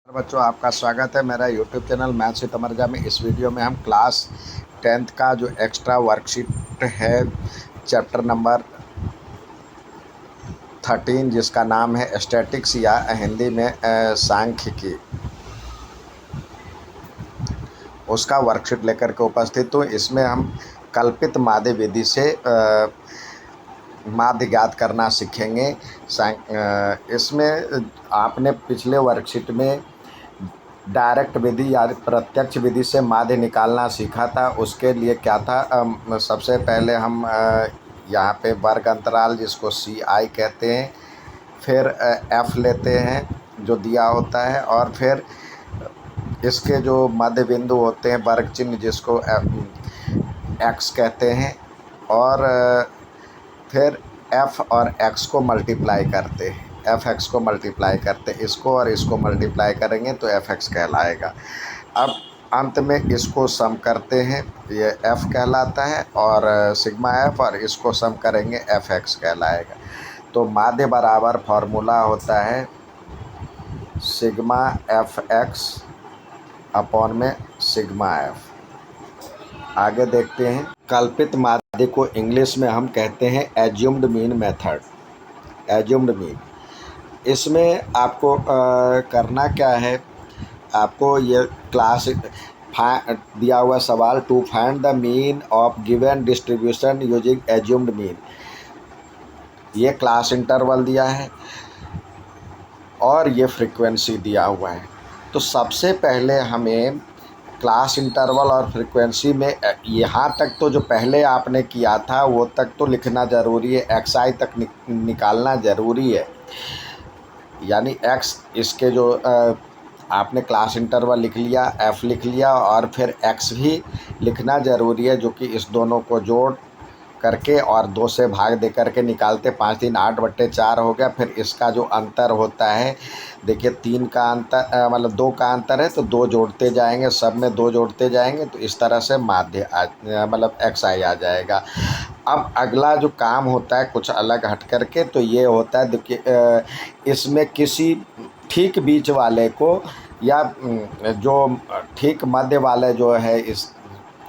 बच्चों, आपका स्वागत है मेरा YouTube channel maths with Amarja में। इस वीडियो में हम क्लास 10th का जो एक्स्ट्रा वर्कशीट है चैप्टर नंबर 13 जिसका नाम है स्टैटिक्स या हिंदी में सांख्यिकी, उसका वर्कशीट लेकर के उपस्थित हूँ। इसमें हम कल्पित माध्य विधि से माध्य ज्ञात करना सीखेंगे। इसमें आपने पिछले वर्कशीट में डायरेक्ट विधि या प्रत्यक्ष विधि से माध्य निकालना सीखा था। उसके लिए क्या था, सबसे पहले हम यहाँ पे वर्ग अंतराल जिसको CI कहते हैं, फिर F लेते हैं जो दिया होता है, और फिर इसके जो मध्य बिंदु होते हैं वर्ग चिन्ह जिसको X कहते हैं, और फिर F और X को मल्टीप्लाई करते हैं, fx को मल्टीप्लाई करते हैं, इसको और इसको मल्टीप्लाई करेंगे तो fx कहलाएगा। अब अंत में इसको सम करते हैं, ये f कहलाता है, और सिग्मा f, और इसको सम करेंगे fx कहलाएगा। तो माध्य बराबर फार्मूला होता है सिग्मा fx अपॉन में सिग्मा f। आगे देखते हैं, कल्पित माध्य को इंग्लिश में हम कहते हैं assumed mean method. Assumed mean, इसमें आपको करना क्या है, आपको ये क्लास दिया हुआ सवाल to find the mean of given distribution using assumed mean, ये क्लास इंटरवल दिया है और ये फ्रीक्वेंसी दिया हुआ है। तो सबसे पहले हमें क्लास इंटरवल और फ्रीक्वेंसी में यहाँ तक तो जो पहले आपने किया था वो तक तो लिखना ज़रूरी है, xi तक निकालना ज़रूरी है। यानी x, इसके जो आपने क्लास इंटरवल लिख लिया, f लिख लिया, और फिर x भी लिखना ज़रूरी है, जो कि इस दोनों को जोड़ करके और 2 से भाग दे करके निकालते 5 3 8/4 हो गया। फिर इसका जो अंतर होता है, देखिए 3 का अंतर मतलब 2 का अंतर है, तो 2 जोड़ते जाएंगे, सब में 2 जोड़ते जाएंगे, तो इस तरह से माध्य मतलब xi आ जाएगा। अब अगला जो काम होता है कुछ अलग हट करके, तो ये होता है, देखिए इसमें किसी ठीक बीच वाले को या जो ठीक मध्य वाले जो है इस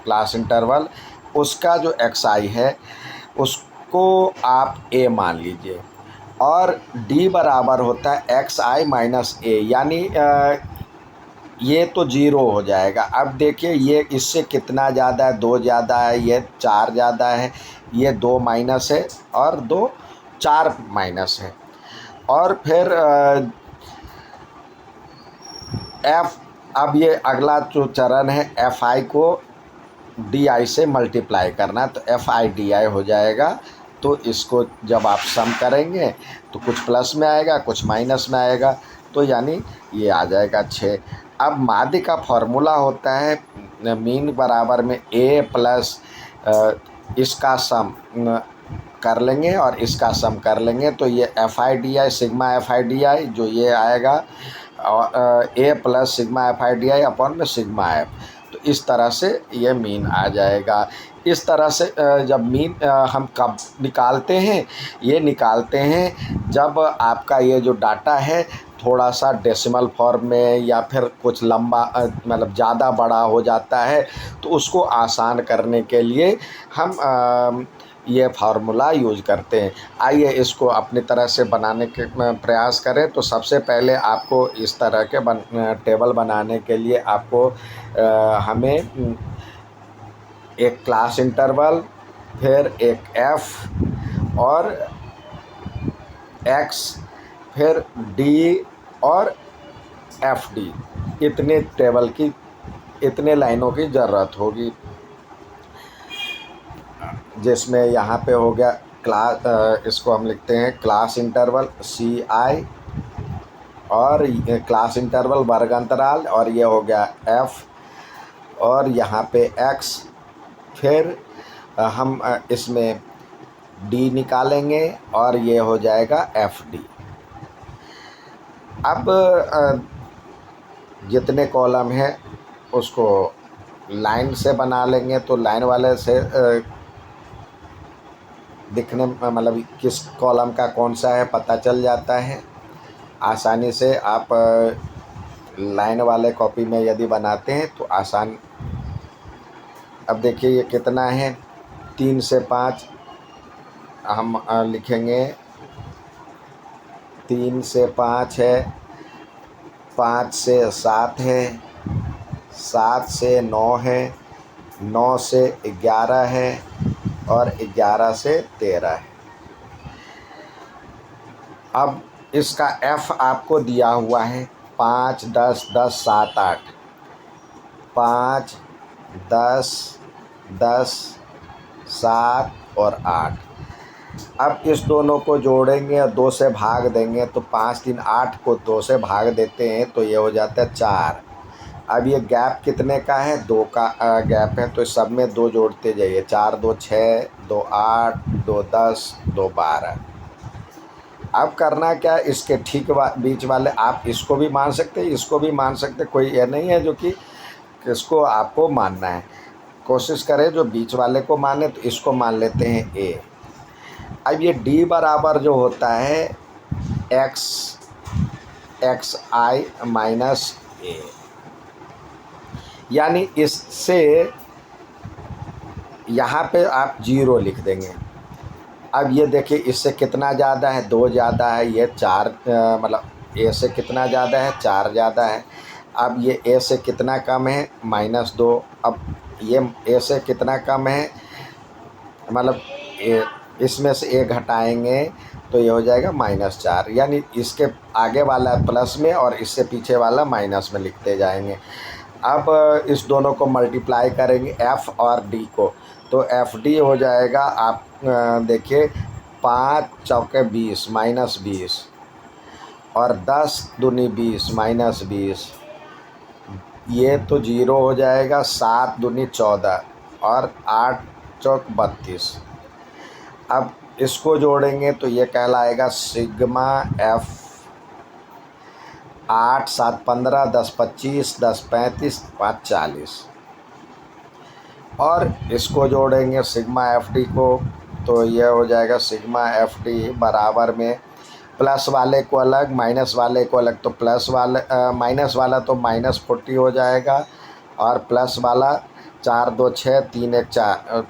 क्लास इंटरवल, उसका जो xi है उसको आप a मान लीजिए, और d बराबर होता है xi माइनस a, यानी ये तो 0 हो जाएगा। अब देखिए ये इससे कितना ज़्यादा है, 2 ज़्यादा है, ये 4 ज़्यादा है, ये 2 माइनस है, और 2 4 माइनस है। और फिर f, अब ये अगला जो चरण है fi को di से मल्टीप्लाई करना, तो fi di हो जाएगा। तो इसको जब आप सम करेंगे तो कुछ प्लस में आएगा, कुछ माइनस में आएगा, तो यानी ये आ जाएगा 6। अब माध्य का फॉर्मूला होता है मीन बराबर में a प्लस इसका सम कर लेंगे और इसका सम कर लेंगे, तो ये fi di sigma fi di जो ये आएगा, और a plus sigma fi di upon में सिग्मा f। तो इस तरह से ये मीन आ जाएगा। इस तरह से जब मीन हम कब निकालते हैं, ये निकालते हैं जब आपका ये जो डाटा है थोड़ा सा डेसिमल फॉर्म में या फिर कुछ लंबा मतलब ज़्यादा बड़ा हो जाता है, तो उसको आसान करने के लिए हम ये फार्मूला यूज करते हैं। आइए इसको अपनी तरह से बनाने के प्रयास करें। तो सबसे पहले आपको इस तरह के टेबल बनाने के लिए आपको हमें एक क्लास इंटरवल, फिर एक f और x, फिर d और fd, इतने टेबल की, इतने लाइनों की ज़रूरत होगी, जिसमें यहाँ पे हो गया क्लास, इसको हम लिखते हैं क्लास इंटरवल CI, और क्लास इंटरवल वर्ग अंतराल, और ये हो गया f, और यहाँ पे x, फिर हम इसमें d निकालेंगे और ये हो जाएगा fd। अब जितने कॉलम है उसको लाइन से बना लेंगे, तो लाइन वाले से दिखने मतलब किस कॉलम का कौन सा है पता चल जाता है। आसानी से आप लाइन वाले कॉपी में यदि बनाते हैं तो आसान। अब देखिए ये कितना है, 3 से 5 हम लिखेंगे, 3 से 5 है, 5 से 7 है, 7 से 9 है, 9 से 11 है और 11 से 13 है। अब इसका f आपको दिया हुआ है 5, 10, 10, 7, 8, 5, 10, 10, 7 और 8। अब इस दोनों को जोड़ेंगे और 2 से भाग देंगे तो 5, 3, 8 को 2 से भाग देते हैं तो ये हो जाता है 4। अब ये गैप कितने का है, 2 का गैप है, तो सब में 2 जोड़ते जाइए, 4, 2, 6, 2, 8, 2, 10, 2, 12। अब करना क्या, इसके ठीक बीच वाले, आप इसको भी मान सकते हैं, इसको भी मान सकते हैं, कोई ये नहीं है जो कि किसको आपको मानना है। कोशिश करें जो बीच वाले को माने, तो इसको मान लेते हैं ए। अब ये डी बराबर जो होता है एक्स आई माइनस ए, यानी इससे यहाँ पे आप 0 लिख देंगे। अब ये देखिए इससे कितना ज़्यादा है, 2 ज़्यादा है, ये 4 मतलब ए से कितना ज़्यादा है, 4 ज़्यादा है। अब ये ए से कितना कम है, -2। अब ये ए से कितना कम है, मतलब इसमें से ए घटाएंगे तो ये हो जाएगा -4, यानी इसके आगे वाला प्लस में और इससे पीछे वाला माइनस में लिखते जाएंगे। अब इस दोनों को मल्टीप्लाई करेंगे एफ़ और डी को, तो एफ डी हो जाएगा, आप देखिए 5 चौके 20 -20 और 10 दूनी 20 -20, ये तो 0 हो जाएगा, 7 दूनी 14 और 8 चौक 32। अब इसको जोड़ेंगे तो ये कहलाएगा सिग्मा एफ। 8, 7, 15, 10, 25, 10, 35, 5, 40 और इसको जोड़ेंगे सिग्मा एफ डी को, तो ये हो जाएगा सिग्मा एफ डी बराबर में प्लस वाले को अलग, माइनस वाले को अलग, तो प्लस वाले माइनस वाला तो -40 हो जाएगा और प्लस वाला 4, 2, 6, 3, 1, 4,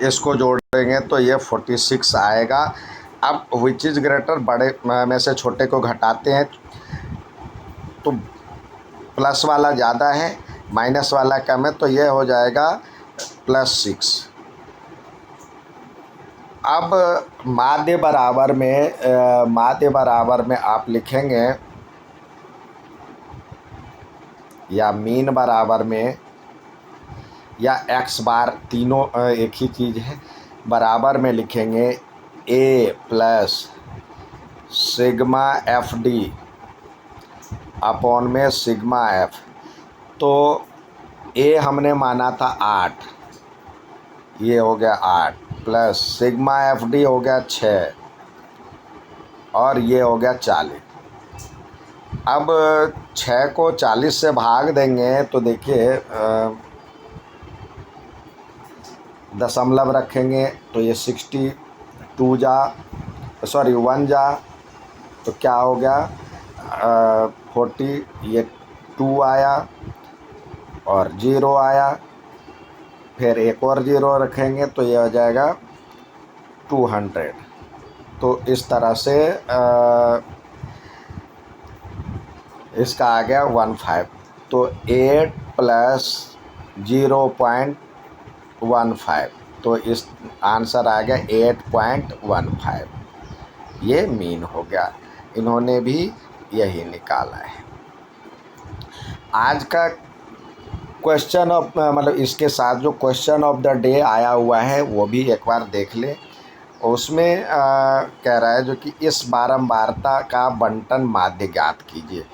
इसको जोड़ेंगे तो ये 46 आएगा। अब विच इज़ ग्रेटर, बड़े में से छोटे को घटाते हैं तो प्लस वाला ज़्यादा है, माइनस वाला कम है, तो ये हो जाएगा +6। अब माध्य बराबर में आप लिखेंगे या मीन बराबर में या एक्स बार, तीनों एक ही चीज़ है, बराबर में लिखेंगे a plus sigma f d upon में सिग्मा एफ। तो ए हमने माना था 8, ये हो गया 8 प्लस सिग्मा एफ डी हो गया 6 और ये हो गया 40। अब 6 को 40 से भाग देंगे तो देखिए दशमलव रखेंगे तो ये 1 जा तो क्या हो गया 40, ये 2 आया और 0 आया, फिर एक और 0 रखेंगे तो ये हो जाएगा 200। तो इस तरह से इसका आ गया 15। तो 8 प्लस 0.15, तो इस आंसर आ गया 8.15। ये मीन हो गया, इन्होंने भी यही निकाला है। आज का क्वेश्चन ऑफ मतलब इसके साथ जो क्वेश्चन ऑफ द डे आया हुआ है वो भी एक बार देख लें। उसमें कह रहा है जो कि इस बारंबारता का बंटन माध्य ज्ञात कीजिए।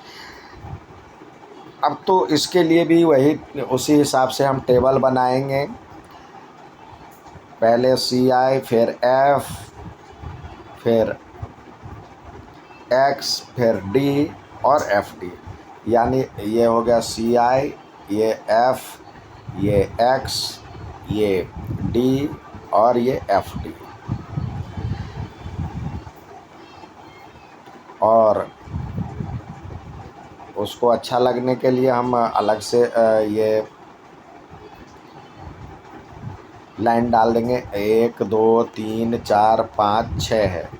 अब तो इसके लिए भी वही उसी हिसाब से हम टेबल बनाएंगे, पहले सी आई, फिर एफ, फिर एक्स, फिर डी और एफ डी, यानी ये हो गया सी आई, ये एफ, ये एक्स, ये डी और ये एफ डी। और उसको अच्छा लगने के लिए हम अलग से ये लाइन डाल देंगे। 1 2 3 4 5 6 है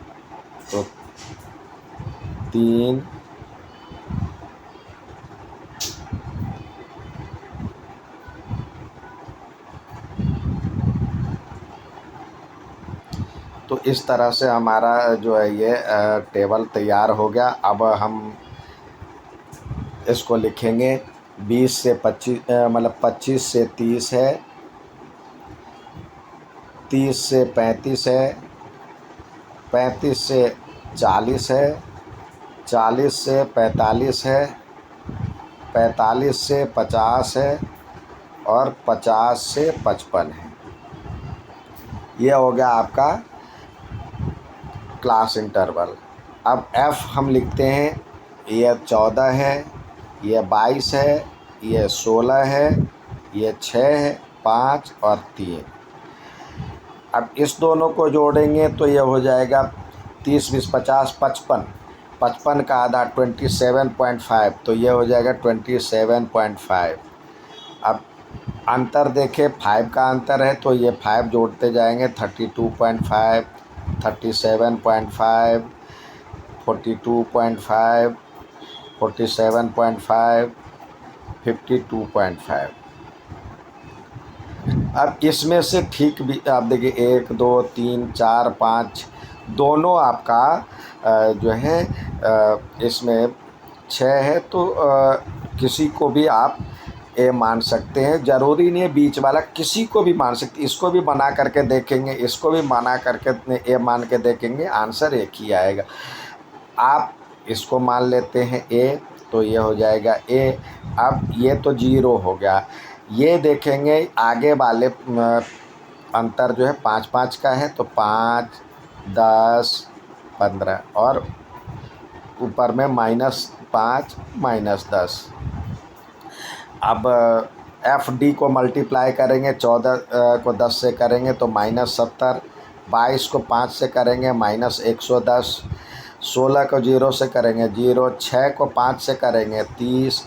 तो 3 तो इस तरह से हमारा जो है ये टेबल तैयार हो गया। अब हम इसको लिखेंगे 20 से 25 मतलब 25 से 30 है, 30 से 35 है, 35 से 40 है, 40 से 45 है, 45 से 50 है और 50 से 55 है। ये हो गया आपका क्लास इंटरवल। अब F हम लिखते हैं, ये 14 है, ये 22 है, ये 16 है, ये 6 है, 5 और 3। अब इस दोनों को जोड़ेंगे तो ये हो जाएगा 30 20 50 55, 55 का आधा 27.5, तो ये हो जाएगा 27.5। अब अंतर देखें, 5 का अंतर है तो ये 5 जोड़ते जाएंगे, 32.5, 37.5, 42.5, 47.5, 52.5। अब इसमें से ठीक भी आप देखिए 1 2 3 4 5 दोनों आपका जो है इसमें 6 है तो किसी को भी आप ए मान सकते हैं। ज़रूरी नहीं है बीच वाला, किसी को भी मान सकते। इसको भी बना करके देखेंगे, इसको भी बना करके ए मान के देखेंगे, आंसर एक ही आएगा। आप इसको मान लेते हैं ए तो ये हो जाएगा ए। अब ये तो 0 हो गया। ये देखेंगे आगे वाले अंतर जो है 5 5 का है तो 5 10 15 और ऊपर में -5 -10। अब FD को मल्टीप्लाई करेंगे, 14 को 10 से करेंगे तो -70, 22 को 5 से करेंगे -110, 16 को 0 से करेंगे 0, 6 को 5 से करेंगे 30,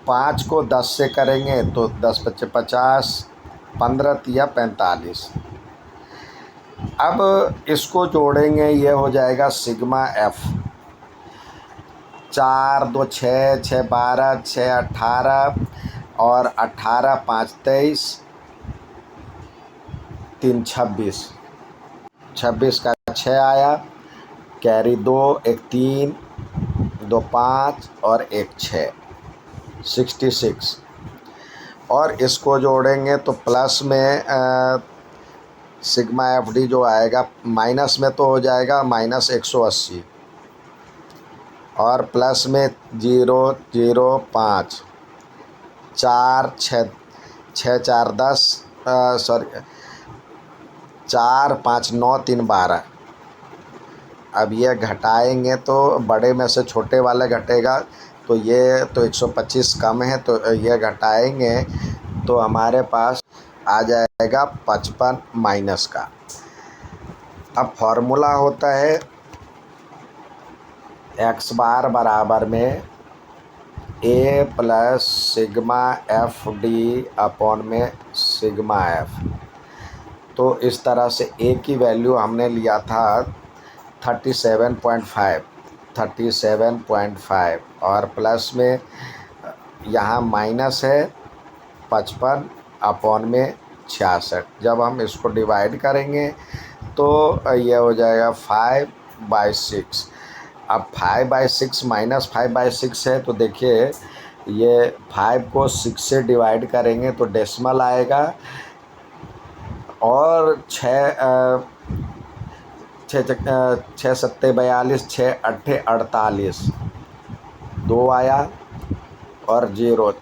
5 को 10 से करेंगे तो 10 5 50, 15 तिया 45। अब इसको जोड़ेंगे, ये हो जाएगा सिग्मा F। 4 2 6 6 12 6 18 और 18 5 23 3 26, 26 का 6 आया, कैरी 2 1 3 2 5 और 1 6, 66। और इसको जोड़ेंगे तो प्लस में सिग्मा FD जो आएगा, माइनस में तो हो जाएगा -180 और प्लस में 0 0 5 4 6 6 4 10 सॉरी 4 5 9 3 12। अब ये घटाएंगे तो बड़े में से छोटे वाले घटेगा तो ये तो 125 कम है तो ये घटाएंगे तो हमारे पास आ जाएगा 55 माइनस का। अब फॉर्मूला होता है x बार बराबर में a plus sigma FD upon में सिग्मा F। तो इस तरह से a की वैल्यू हमने लिया था 37.5 और प्लस में यहाँ माइनस है 55 अपॉन में 66। जब हम इसको डिवाइड करेंगे तो ये हो जाएगा 5/6। अब 5/6 -5/6 है तो देखिए ये 5 को 6 से डिवाइड करेंगे तो डेसिमल आएगा और 6 सत्ते 42, 6 अट्ठे 48, 2 आया और 0,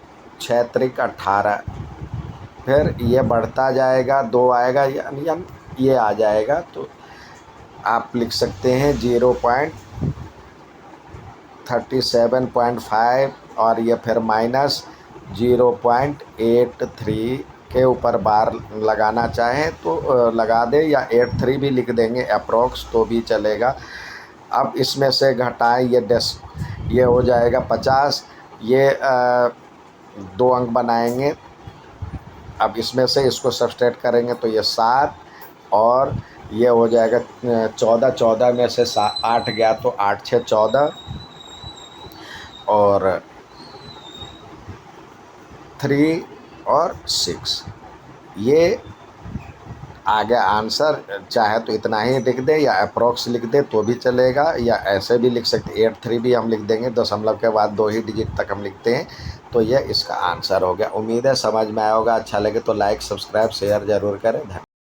6 त्रिक 18। फिर ये बढ़ता जाएगा, 2 आएगा यानी ये आ जाएगा तो आप लिख सकते हैं 0.37.5 और ये फिर -0.83 के ऊपर बार लगाना चाहें तो लगा दें या 83 भी लिख देंगे अप्रोक्स तो भी चलेगा। अब इसमें से घटाएं, ये हो जाएगा 50, ये 2 अंक बनाएंगे। अब इसमें से इसको सब्सट्रैक्ट करेंगे तो ये 7, और ये हो जाएगा 14, 14 में से 8 गया तो 8 6 14, और 3 और 6। ये आ गया आंसर। चाहे तो इतना ही लिख दे या अप्रोक्स लिख दे तो भी चलेगा, या ऐसे भी लिख सकते, 83 भी हम लिख देंगे, दशमलव के बाद 2 ही डिजिट तक हम लिखते हैं। तो ये इसका आंसर हो गया। उम्मीद है समझ में आया होगा। अच्छा लगे तो लाइक, सब्सक्राइब, शेयर ज़रूर करें। धन्यवाद।